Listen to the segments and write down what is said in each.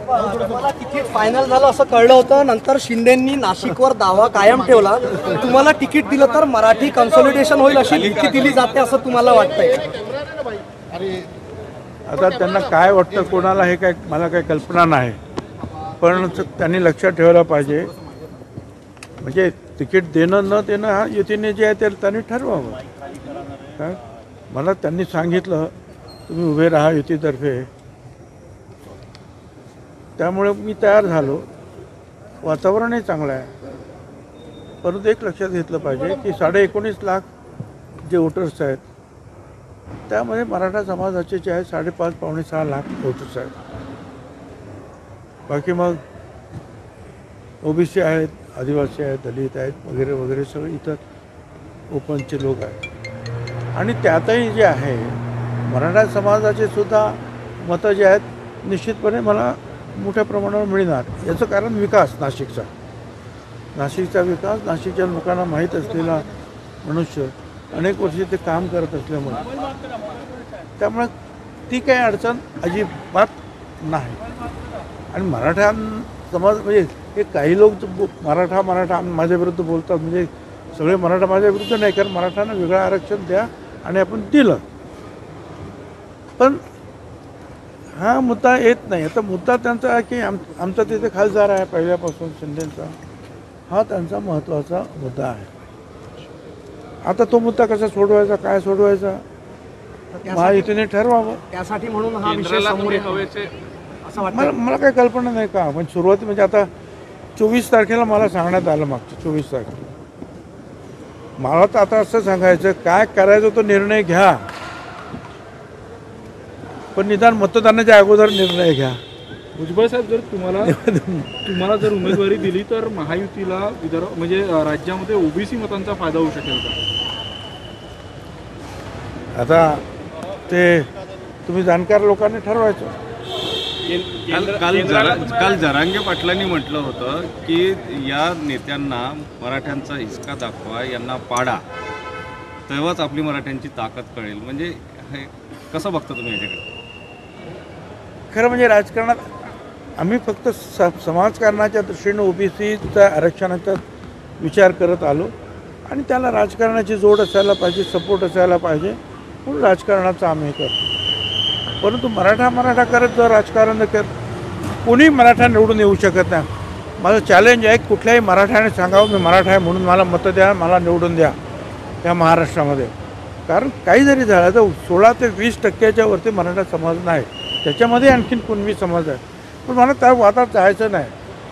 तुम्हाला ticket final झालं असं कळलं होतं, नंतर शिंदेंनी नाशिकवर दावा कायम ठेवला. तुम्हाला तिकीट दिलं तर मराठी कन्सोलिडेशन होईल अशी लिखी दिली जाते असं तुम्हाला वाटतंय? आता त्यांना काय वाटतं कोणाला हे काय मला काही कल्पना नाही, पण त्यांनी लक्षात ठेवायला पाहिजे. म्हणजे तिकीट देणं न देणं हा युतीने जे आहे ते त्यांनी ठरवावं. काय मला त्यांनी सांगितलं तुम्ही उभे राहा युतीतर्फे, त्यामुळे मी तयार झालो. वातावरणही चांगलं आहे. परंतु एक लक्षात घेतलं पाहिजे की 19.5 लाख जे वोटर्स आहेत त्यामध्ये मराठा समाजाचे जे आहे 5.5 पावणे 6 लाख वोटर्स आहेत. बाकी मग ओबीसी आहेत, आदिवासी आहेत, दलित आहेत वगैरे वगैरे सगळे इतर ओपनचे लोक आहेत. आणि त्यातही जे आहे मराठा समाजाचे सुद्धा मतं जे आहेत निश्चितपणे मला मोठ्या प्रमाणावर मिळणार. याचं कारण विकास नाशिकचा विकास, नाशिकच्या लोकांना माहीत असलेला मनुष्य अनेक वर्षी ते काम करत असल्यामुळे त्यामुळे ती काही अडचण अजिबात नाही. आणि मराठा समाज म्हणजे हे काही लोक मराठा माझ्या विरुद्ध बोलतात, म्हणजे सगळे मराठा माझ्या विरुद्ध नाही, कारण मराठ्यांना वेगळं आरक्षण द्या आणि आपण दिलं. पण हा मुद्दा येत नाही. आता मुद्दा त्यांचा आहे की आमचा तिथे खासदार आहे पहिल्यापासून शिंदेचा, हा त्यांचा महत्त्वाचा मुद्दा आहे. आता तो मुद्दा कसा सोडवायचा, काय सोडवायचा महायुतीने ठरवावं. त्यासाठी म्हणून हा विषय समोर येतो असं वाटतं. मला काही कल्पना नाही का, पण सुरुवाती म्हणजे आता 24 तारखेला मला सांगण्यात आलं, मागच्या 24 तारखेला मला तर आता असं सांगायचं काय करायचं तो निर्णय घ्या, पण निदान मतदानाच्या अगोदर निर्णय घ्या. भुजबळ साहेब, जर तुम्हाला जर उमेदवारी दिली तर महायुतीला म्हणजे राज्यामध्ये ओबीसी मतांचा फायदा होऊ शकेल का? आता ते तुम्ही जाणकार लोकांनी ठरवायचं. काल जरांगे पाटलांनी म्हटलं होतं की या नेत्यांना मराठ्यांचा हिसका दाखवा, यांना पाडा, तेव्हाच आपली मराठ्यांची ताकद कळेल. म्हणजे हे कसं बघता तुम्ही याच्याकडे? खरं म्हणजे राजकारणात आम्ही फक्त समाजकारणाच्या दृष्टीनं ओबीसीच्या आरक्षणाचा विचार करत आलो आणि त्याला राजकारणाची जोड असायला पाहिजे, सपोर्ट असायला पाहिजे, म्हणून राजकारणाचं आम्ही करतो. परंतु मराठा करत जर राजकारण कोणी मराठा निवडून येऊ शकत नाही. माझं चॅलेंज आहे कुठल्याही मराठ्याने सांगावं मी मराठा आहे म्हणून मला मतं द्या, मला निवडून द्या या महाराष्ट्रामध्ये. कारण काही जरी झालं तर 16 ते 20% वरती मराठा समाज नाही, त्याच्यामध्ये आणखीन कुणबी समाज आहे. पण मला त्या वादात जायचं नाही.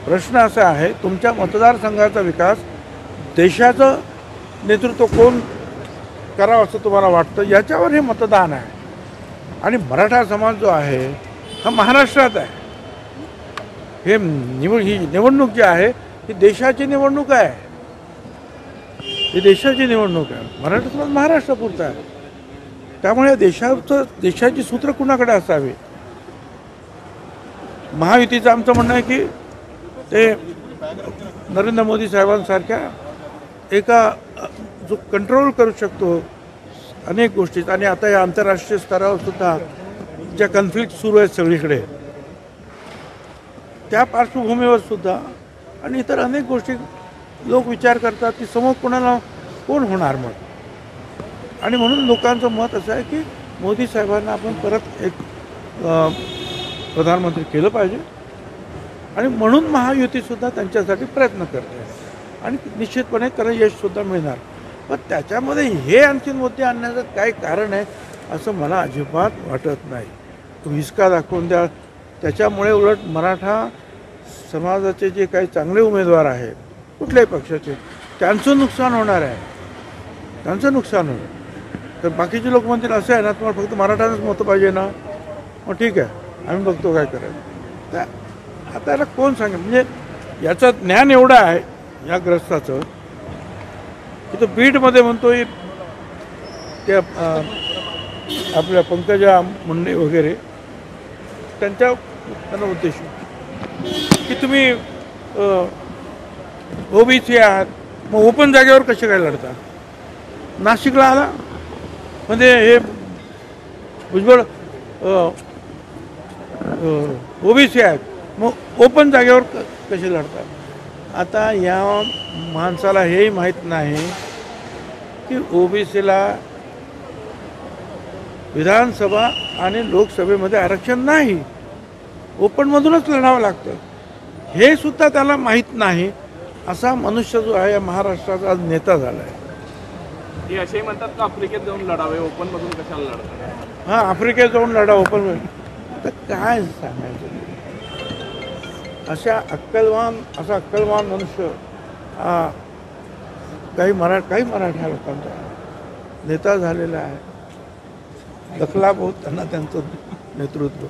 प्रश्न असा आहे तुमच्या मतदारसंघाचा विकास, देशाचं नेतृत्व कोण करावं असं तुम्हाला वाटतं, याच्यावर हे मतदान आहे. आणि मराठा समाज जो आहे हा महाराष्ट्रात आहे. ही निवडणूक जी आहे ही देशाची निवडणूक आहे, ही देशाची निवडणूक आहे. मराठा समाज महाराष्ट्रापुरता आहे. त्यामुळे देशाची सूत्र कुणाकडे असावी. महायुतीचं आमचं म्हणणं आहे की ते नरेंद्र मोदी साहेबांसारख्या एका जो कंट्रोल करू शकतो अनेक गोष्टीत. आणि आता या आंतरराष्ट्रीय स्तरावर सुद्धा ज्या कन्फ्लिक्ट सुरू आहेत सगळीकडे, त्या पार्श्वभूमीवर सुद्धा आणि इतर अनेक गोष्टी लोक विचार करतात की समोर कोण होणार मग. आणि म्हणून लोकांचं मत असं आहे की मोदी साहेबांना आपण परत एक प्रधानमंत्री केलं पाहिजे. आणि म्हणून महायुतीसुद्धा त्यांच्यासाठी प्रयत्न करते आणि निश्चितपणे त्याला यशसुद्धा मिळणार. पण त्याच्यामध्ये हे आणखीन मुद्दे आणण्याचं काय कारण आहे असं मला अजिबात वाटत नाही. तो हिसका दाखवून द्या, त्याच्यामुळे उलट मराठा समाजाचे जे काही चांगले उमेदवार आहेत कुठल्याही पक्षाचे, त्यांचं नुकसान होणार आहे, त्यांचं नुकसान होणार. तर बाकीचे लोक म्हणतील असं आहे ना तुम्हाला फक्त मराठाच मतं पाहिजे ना, मग ठीक आहे आम्ही बघतो काय करायचं. तर आता याला कोण सांगेल. म्हणजे याचं ज्ञान एवढं आहे या ग्रस्ताचं की तो बीडमध्ये म्हणतो त्या आपल्या पंकजा मुंडे वगैरे त्यांना उद्देशून की तुम्ही ओबीसी आहात मग ओपन जागेवर कसे काय लढता. नाशिकला आला म्हणजे हे भुजबळ ओबीसी आहेत मग ओपन जागेवर कसे लढतात? आता या माणसाला हेही माहीत नाही की ओबीसीला विधानसभा आणि लोकसभेमध्ये आरक्षण नाही, ओपनमधूनच लढावं लागतं, हे सुद्धा त्याला माहीत नाही. असा मनुष्य जो आहे या महाराष्ट्राचा आज नेता झाला आहे. हे असेही म्हणतात का आफ्रिकेत जाऊन लढावे, ओपन मधून कशाला लढतात? हां, आफ्रिकेत जाऊन लढा ओपन. तर काय सांगायचं? असा अक्कलवान मनुष्य काही मराठा लोकांचा नेता झालेला आहे. दखला बहुत त्यांना त्यांचं नेतृत्व.